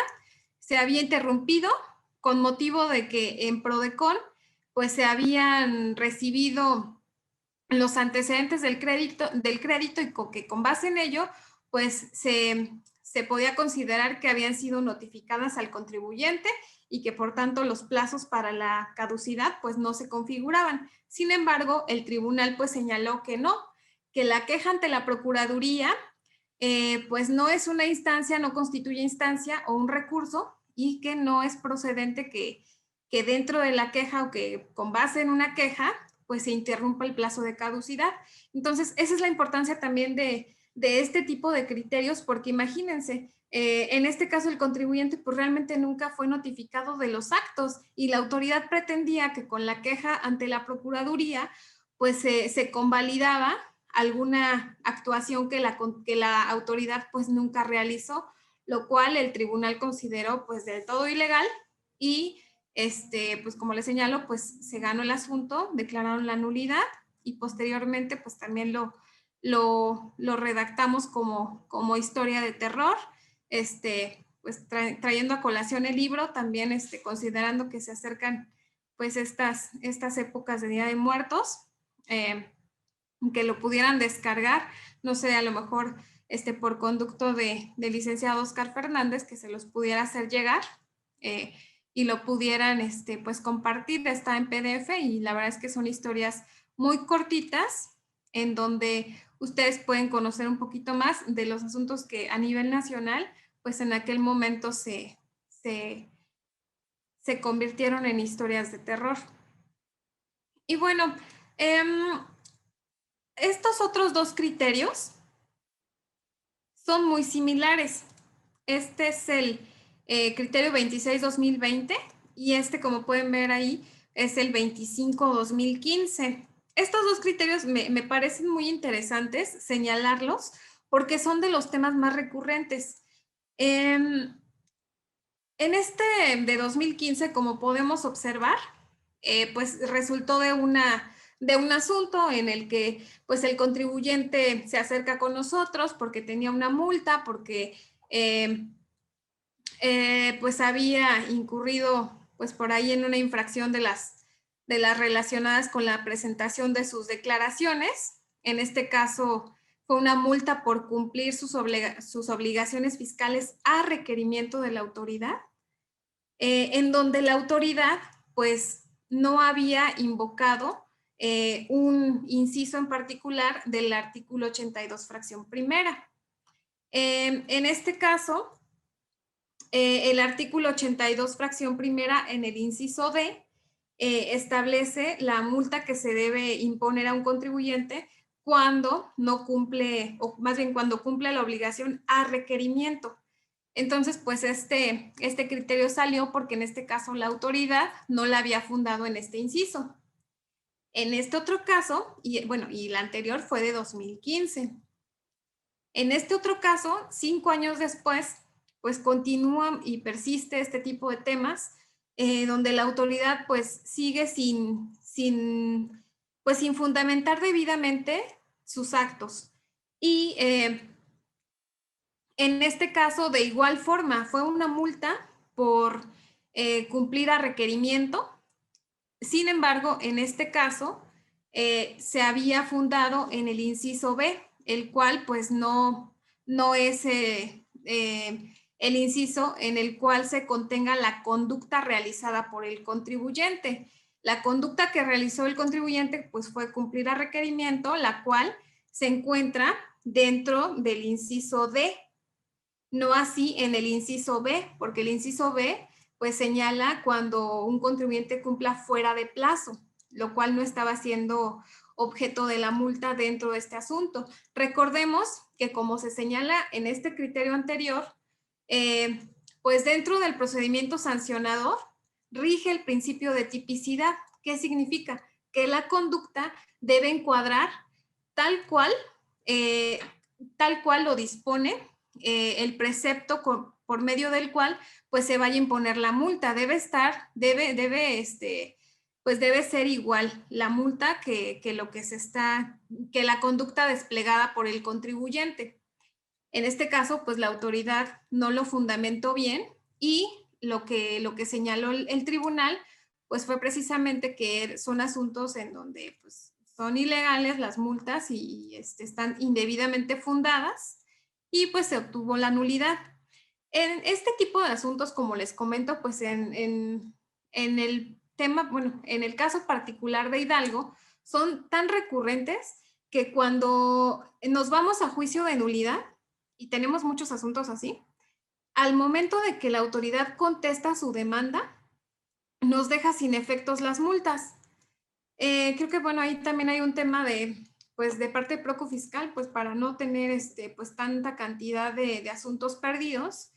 se había interrumpido con motivo de que en Prodecon pues se habían recibido los antecedentes del crédito y que con base en ello pues se podía considerar que habían sido notificadas al contribuyente y que por tanto los plazos para la caducidad pues no se configuraban. Sin embargo, el tribunal pues señaló que no, que la queja ante la Procuraduría pues no es una instancia, no constituye instancia o un recurso y que no es procedente que dentro de la queja o que con base en una queja pues se interrumpa el plazo de caducidad. Entonces, esa es la importancia también de este tipo de criterios, porque imagínense, en este caso el contribuyente pues realmente nunca fue notificado de los actos y la autoridad pretendía que con la queja ante la Procuraduría pues se convalidaba alguna actuación que la autoridad pues nunca realizó, lo cual el tribunal consideró pues del todo ilegal y pues como les señalo, pues se ganó el asunto, declararon la nulidad y posteriormente pues también lo redactamos como historia de terror, pues trayendo a colación el libro, también considerando que se acercan pues estas épocas de Día de Muertos, que lo pudieran descargar, no sé, a lo mejor por conducto del licenciado Oscar Fernández, que se los pudiera hacer llegar y lo pudieran pues compartir. Está en PDF y la verdad es que son historias muy cortitas en donde ustedes pueden conocer un poquito más de los asuntos que a nivel nacional pues en aquel momento se convirtieron en historias de terror. Y bueno, estos otros dos criterios son muy similares. Este es el criterio 26-2020 y como pueden ver ahí, es el 25-2015. Estos dos criterios me parecen muy interesantes señalarlos porque son de los temas más recurrentes. En de 2015, como podemos observar, pues resultó de un asunto en el que pues el contribuyente se acerca con nosotros porque tenía una multa, porque pues había incurrido pues por ahí en una infracción de las relacionadas con la presentación de sus declaraciones. En este caso fue una multa por cumplir sus obligaciones fiscales a requerimiento de la autoridad, en donde la autoridad pues no había invocado un inciso en particular del artículo 82, fracción primera. En este caso, el artículo 82, fracción primera, en el inciso D, establece la multa que se debe imponer a un contribuyente cuando no cumple, o más bien cuando cumple la obligación a requerimiento. Entonces, pues este criterio salió porque en este caso la autoridad no la había fundado en este inciso. En este otro caso, y la anterior fue de 2015. En este otro caso, 5 años después, pues continúa y persiste este tipo de temas, donde la autoridad pues sigue sin fundamentar debidamente sus actos. Y en este caso, de igual forma, fue una multa por cumplir a requerimiento. Sin embargo, en este caso, se había fundado en el inciso B, el cual pues no es el inciso en el cual se contenga la conducta realizada por el contribuyente. La conducta que realizó el contribuyente pues fue cumplir a requerimiento, la cual se encuentra dentro del inciso D, no así en el inciso B, porque el inciso B pues señala cuando un contribuyente cumpla fuera de plazo, lo cual no estaba siendo objeto de la multa dentro de este asunto. Recordemos que como se señala en este criterio anterior, pues dentro del procedimiento sancionador rige el principio de tipicidad. ¿Qué significa? Que la conducta debe encuadrar tal cual lo dispone el precepto por medio del cual pues se vaya a imponer la multa. Debe ser igual la multa que la conducta desplegada por el contribuyente. En este caso, pues la autoridad no lo fundamentó bien y lo que señaló el tribunal pues fue precisamente que son asuntos en donde pues son ilegales las multas y están indebidamente fundadas. y pues se obtuvo la nulidad. En este tipo de asuntos, como les comento, pues en el tema, bueno, en el caso particular de Hidalgo, son tan recurrentes que cuando nos vamos a juicio de nulidad, y tenemos muchos asuntos así, al momento de que la autoridad contesta su demanda, nos deja sin efectos las multas. Creo que, bueno, ahí también hay un tema pues, de parte Proco Fiscal, pues para no tener pues, tanta cantidad de asuntos perdidos,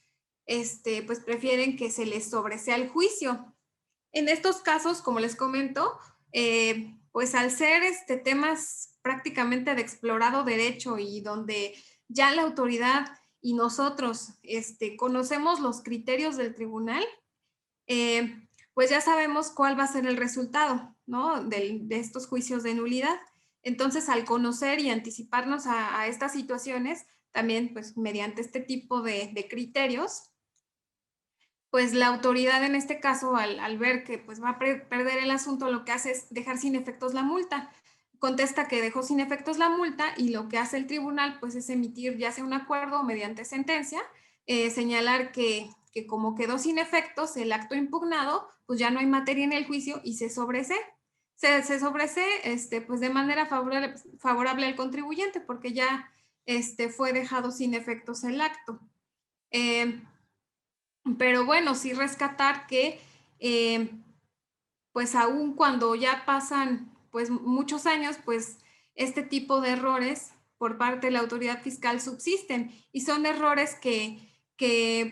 pues prefieren que se les sobresea el juicio. En estos casos, como les comento, pues al ser temas prácticamente de explorado derecho y donde ya la autoridad y nosotros conocemos los criterios del tribunal, pues ya sabemos cuál va a ser el resultado, ¿no? de estos juicios de nulidad. Entonces, al conocer y anticiparnos a estas situaciones, también pues mediante este tipo de criterios, pues la autoridad en este caso, al ver que pues va a perder el asunto, lo que hace es dejar sin efectos la multa. Contesta que dejó sin efectos la multa y lo que hace el tribunal pues es emitir ya sea un acuerdo o mediante sentencia, señalar que como quedó sin efectos el acto impugnado, pues ya no hay materia en el juicio y se sobresee. Se sobresee pues de manera favorable al contribuyente porque ya fue dejado sin efectos el acto. Pero bueno, sí rescatar que pues aún cuando ya pasan pues muchos años, pues este tipo de errores por parte de la autoridad fiscal subsisten y son errores que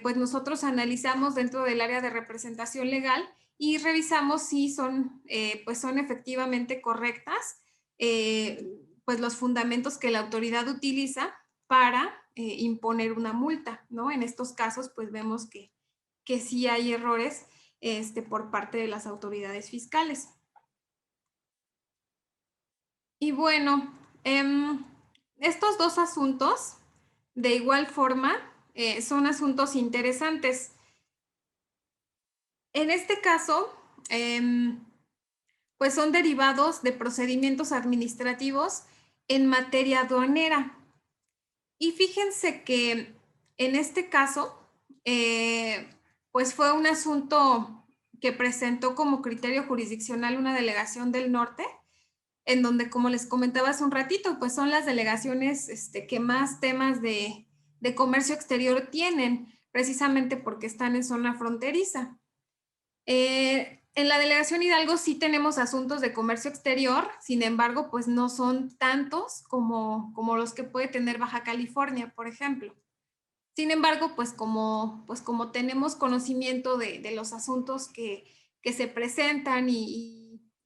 pues nosotros analizamos dentro del área de representación legal y revisamos si son, pues son efectivamente correctas pues los fundamentos que la autoridad utiliza para imponer una multa, ¿no? En estos casos pues vemos que sí hay errores por parte de las autoridades fiscales. Y bueno, estos dos asuntos, de igual forma, son asuntos interesantes. En este caso, pues son derivados de procedimientos administrativos en materia aduanera. Y fíjense que en este caso, pues fue un asunto que presentó como criterio jurisdiccional una delegación del norte, en donde, como les comentaba hace un ratito, pues son las delegaciones que más temas de comercio exterior tienen, precisamente porque están en zona fronteriza. En la delegación Hidalgo sí tenemos asuntos de comercio exterior, sin embargo, pues no son tantos como los que puede tener Baja California, por ejemplo. Sin embargo, pues como tenemos conocimiento de los asuntos que se presentan y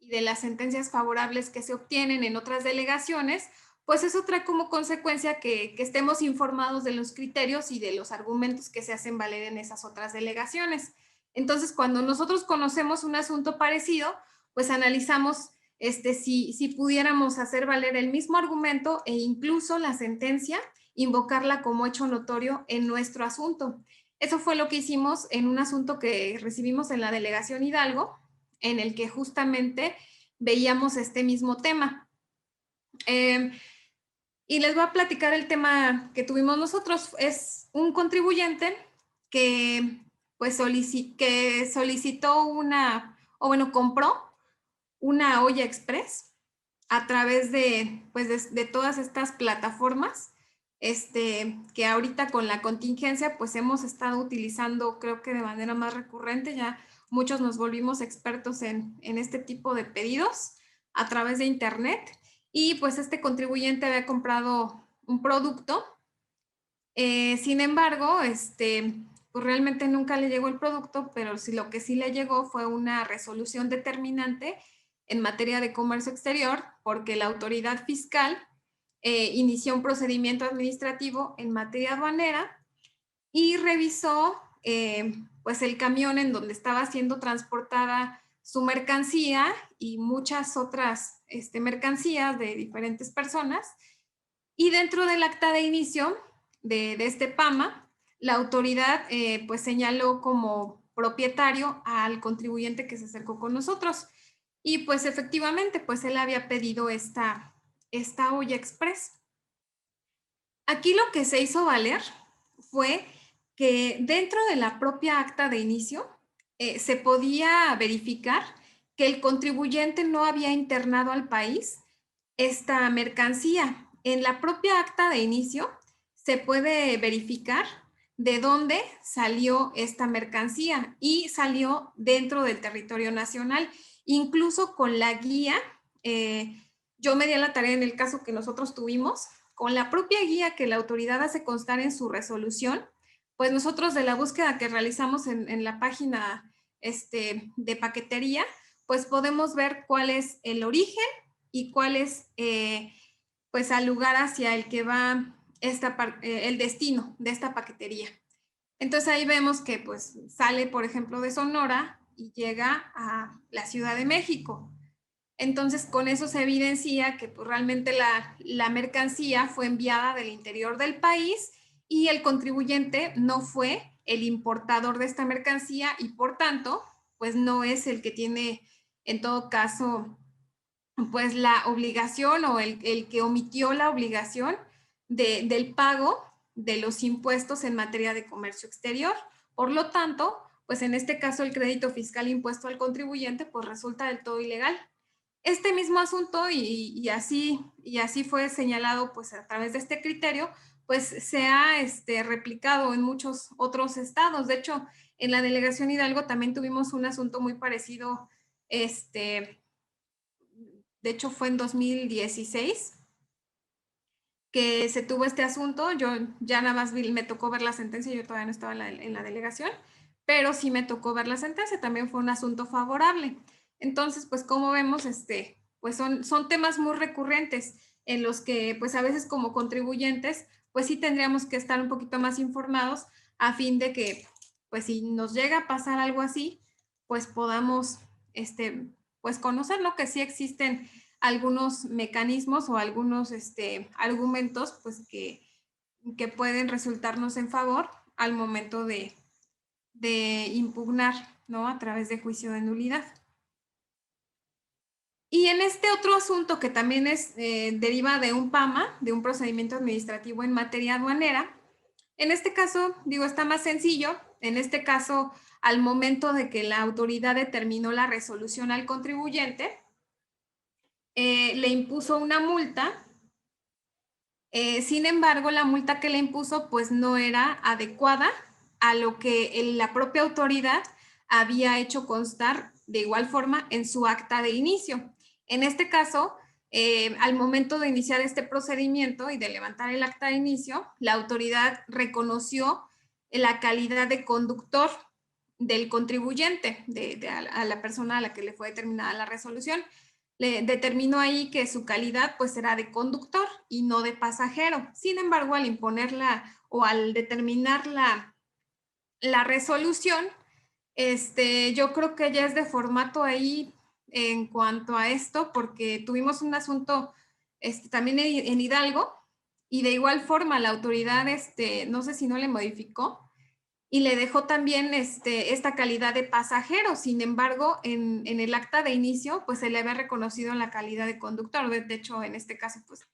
de las sentencias favorables que se obtienen en otras delegaciones, pues eso trae como consecuencia que estemos informados de los criterios y de los argumentos que se hacen valer en esas otras delegaciones. Entonces, cuando nosotros conocemos un asunto parecido, pues analizamos si pudiéramos hacer valer el mismo argumento e incluso la sentencia, invocarla como hecho notorio en nuestro asunto. Eso fue lo que hicimos en un asunto que recibimos en la delegación Hidalgo, en el que justamente veíamos este mismo tema. Y les voy a platicar el tema que tuvimos nosotros. Es un contribuyente que pues solicitó compró una olla express a través de todas estas plataformas que ahorita con la contingencia pues hemos estado utilizando, creo que de manera más recurrente. Ya muchos nos volvimos expertos en este tipo de pedidos a través de internet, y pues este contribuyente había comprado un producto, sin embargo, pues realmente nunca le llegó el producto, pero lo que sí le llegó fue una resolución determinante en materia de comercio exterior, porque la autoridad fiscal inició un procedimiento administrativo en materia aduanera y revisó pues el camión en donde estaba siendo transportada su mercancía y muchas otras mercancías de diferentes personas, y dentro del acta de inicio de este PAMA, la autoridad pues señaló como propietario al contribuyente que se acercó con nosotros, y pues efectivamente pues él había pedido esta olla express. Aquí lo que se hizo valer fue que dentro de la propia acta de inicio se podía verificar que el contribuyente no había internado al país esta mercancía. En la propia acta de inicio se puede verificar de dónde salió esta mercancía y salió dentro del territorio nacional, incluso con la guía. Yo me di a la tarea en el caso que nosotros tuvimos, con la propia guía que la autoridad hace constar en su resolución, pues nosotros de la búsqueda que realizamos en la página de paquetería, pues podemos ver cuál es el origen y cuál es pues al lugar hacia el que va el destino de esta paquetería. Entonces ahí vemos que pues sale, por ejemplo, de Sonora y llega a la Ciudad de México. Entonces con eso se evidencia que pues, realmente la mercancía fue enviada del interior del país y el contribuyente no fue el importador de esta mercancía y por tanto pues no es el que tiene en todo caso pues la obligación o el que omitió la obligación del pago de los impuestos en materia de comercio exterior. Por lo tanto, pues en este caso el crédito fiscal impuesto al contribuyente pues resulta del todo ilegal. Este mismo asunto y así fue señalado pues a través de este criterio, pues se ha replicado en muchos otros estados. De hecho, en la delegación Hidalgo también tuvimos un asunto muy parecido, de hecho fue en 2016 que se tuvo este asunto. Yo ya nada más me tocó ver la sentencia, yo todavía no estaba en la delegación, pero sí me tocó ver la sentencia, también fue un asunto favorable. Entonces, pues como vemos, pues son temas muy recurrentes en los que pues a veces como contribuyentes, pues sí tendríamos que estar un poquito más informados a fin de que, pues si nos llega a pasar algo así, pues podamos, pues conocer, ¿no? Que sí existen algunos mecanismos o algunos argumentos pues que pueden resultarnos en favor al momento de impugnar, ¿no? A través de juicio de nulidad. Y en este otro asunto que también es deriva de un PAMA, de un procedimiento administrativo en materia aduanera, en este caso, digo, está más sencillo. En este caso, al momento de que la autoridad determinó la resolución al contribuyente, le impuso una multa. Sin embargo, la multa que le impuso pues no era adecuada a lo que la propia autoridad había hecho constar de igual forma en su acta de inicio. En este caso, al momento de iniciar este procedimiento y de levantar el acta de inicio, la autoridad reconoció la calidad de conductor del contribuyente, a la persona a la que le fue determinada la resolución. Le determinó ahí que su calidad pues era de conductor y no de pasajero. Sin embargo, al imponerla o al determinar la resolución, yo creo que ya es de formato ahí en cuanto a esto, porque tuvimos un asunto también en Hidalgo y de igual forma la autoridad, no sé si no le modificó, y le dejó también esta calidad de pasajero. Sin embargo, en el acta de inicio, pues se le había reconocido la calidad de conductor. De hecho, en este caso, pues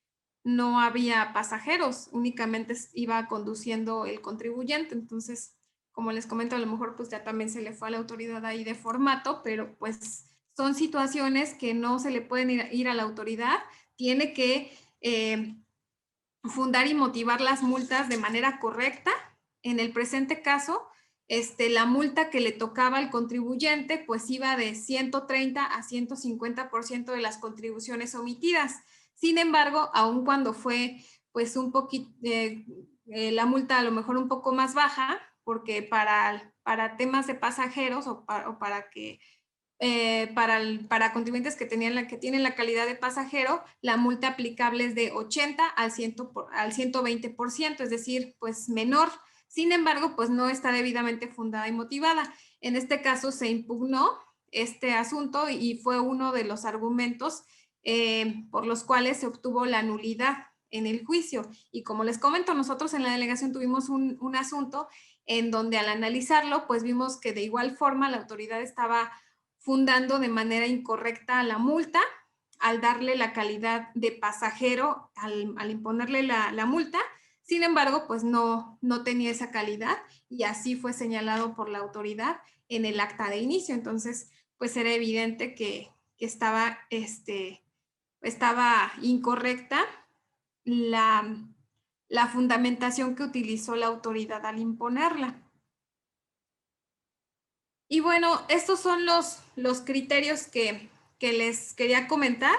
no había pasajeros, únicamente iba conduciendo el contribuyente. Entonces, como les comento, a lo mejor pues ya también se le fue a la autoridad ahí de formato, pero pues son situaciones que no se le pueden ir a la autoridad. Tiene que fundar y motivar las multas de manera correcta. En el presente caso, la multa que le tocaba al contribuyente pues iba de 130 a 150% de las contribuciones omitidas. Sin embargo, aun cuando fue pues un poquito, la multa a lo mejor un poco más baja, porque para temas de pasajeros o para que para contribuyentes que tienen la calidad de pasajero, la multa aplicable es de 80 al 120%, es decir, pues menor. Sin embargo, pues no está debidamente fundada y motivada. En este caso se impugnó este asunto y fue uno de los argumentos por los cuales se obtuvo la nulidad en el juicio. Y como les comento, nosotros en la delegación tuvimos un asunto en donde al analizarlo, pues vimos que de igual forma la autoridad estaba fundando de manera incorrecta la multa al darle la calidad de pasajero, al imponerle la multa. Sin embargo, pues no tenía esa calidad y así fue señalado por la autoridad en el acta de inicio. Entonces, pues era evidente que estaba incorrecta la fundamentación que utilizó la autoridad al imponerla. Y bueno, estos son los criterios que les quería comentar.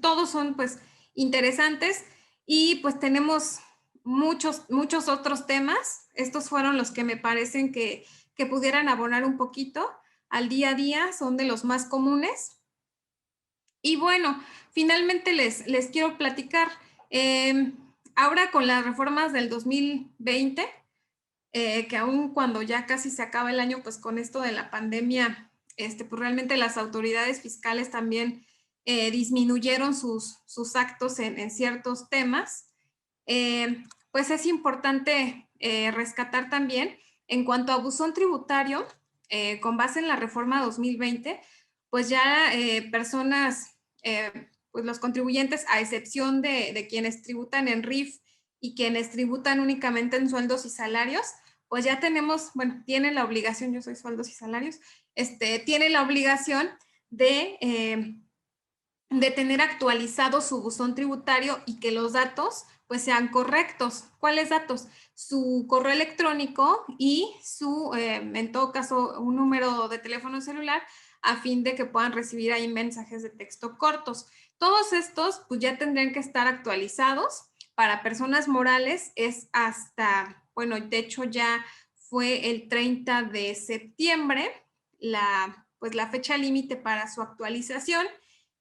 Todos son pues interesantes y pues tenemos muchos otros temas. Estos fueron los que me parecen que pudieran abonar un poquito al día a día, son de los más comunes. Y bueno, finalmente les quiero platicar, ahora con las reformas del 2020, que aún cuando ya casi se acaba el año, pues con esto de la pandemia, pues realmente las autoridades fiscales también disminuyeron sus actos en ciertos temas. Pues es importante rescatar también en cuanto a buzón tributario, con base en la reforma 2020, pues ya personas, pues los contribuyentes, a excepción de quienes tributan en RIF y quienes tributan únicamente en sueldos y salarios, pues ya tenemos, bueno, tienen la obligación, yo soy sueldos y salarios, tienen la obligación de tener actualizado su buzón tributario y que los datos pues sean correctos. ¿Cuáles datos? Su correo electrónico y en todo caso, un número de teléfono celular a fin de que puedan recibir ahí mensajes de texto cortos. Todos estos pues ya tendrían que estar actualizados. Para personas morales es hasta, bueno, de hecho ya fue el 30 de septiembre la fecha límite para su actualización.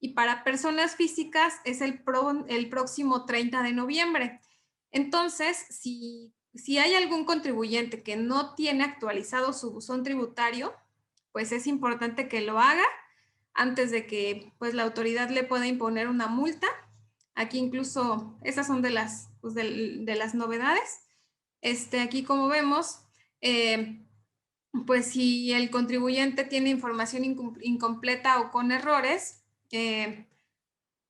Y para personas físicas es el próximo 30 de noviembre. Entonces, si hay algún contribuyente que no tiene actualizado su buzón tributario, pues es importante que lo haga antes de que pues la autoridad le pueda imponer una multa. Aquí incluso esas son de las novedades. Aquí como vemos, pues si el contribuyente tiene información incompleta o con errores,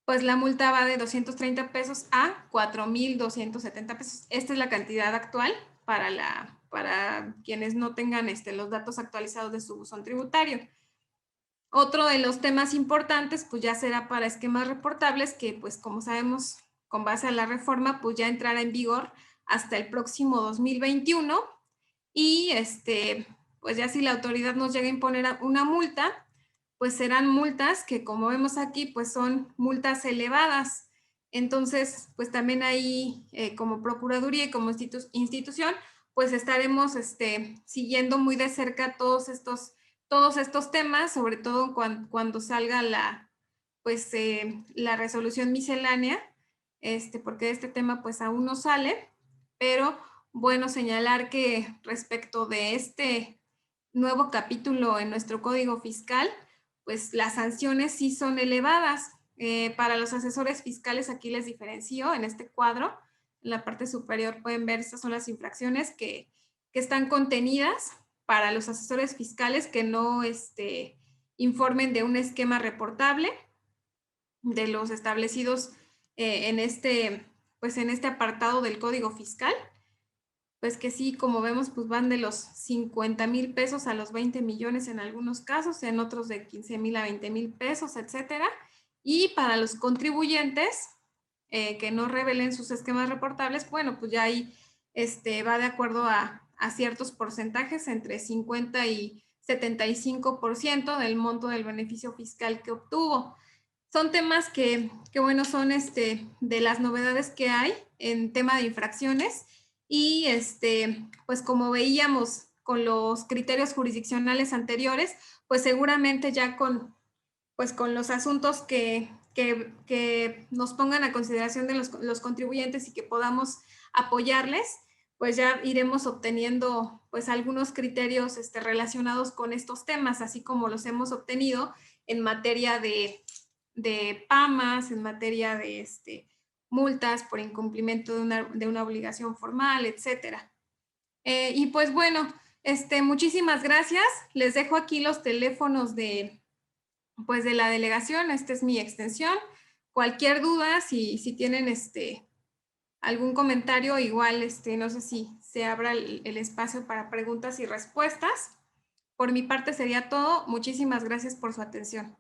pues la multa va de 230 pesos a 4,270 pesos. Esta es la cantidad actual para quienes no tengan los datos actualizados de su buzón tributario. Otro de los temas importantes, pues ya será para esquemas reportables, que pues como sabemos, con base a la reforma, pues ya entrará en vigor hasta el próximo 2021. Y pues ya si la autoridad nos llega a imponer una multa, pues serán multas que, como vemos aquí, pues son multas elevadas. Entonces, pues también ahí, como Procuraduría y como institución, pues estaremos siguiendo muy de cerca todos estos temas, sobre todo cuando salga la resolución miscelánea, porque este tema pues aún no sale, pero bueno, señalar que respecto de este nuevo capítulo en nuestro Código Fiscal, pues las sanciones sí son elevadas. Para los asesores fiscales, aquí les diferencio en este cuadro. En la parte superior pueden ver, estas son las infracciones que están contenidas para los asesores fiscales que no informen de un esquema reportable de los establecidos en este apartado del Código Fiscal. Pues que sí, como vemos, pues van de los 50,000 pesos a los 20 millones en algunos casos, en otros de 15,000 a 20,000 pesos, etcétera. Y para los contribuyentes que no revelen sus esquemas reportables, bueno, pues ya ahí va de acuerdo a ciertos porcentajes, entre 50 y 75% del monto del beneficio fiscal que obtuvo. Son temas que bueno, son de las novedades que hay en tema de infracciones. Y pues como veíamos con los criterios jurisdiccionales anteriores, pues seguramente ya con los asuntos que nos pongan a consideración de los contribuyentes y que podamos apoyarles, pues ya iremos obteniendo pues algunos criterios relacionados con estos temas, así como los hemos obtenido en materia de PAMAS, en materia de multas por incumplimiento de una obligación formal, etcétera. Y pues bueno, muchísimas gracias. Les dejo aquí los teléfonos de la delegación. Esta es mi extensión. Cualquier duda, si tienen algún comentario, igual no sé si se abra el espacio para preguntas y respuestas. Por mi parte sería todo. Muchísimas gracias por su atención.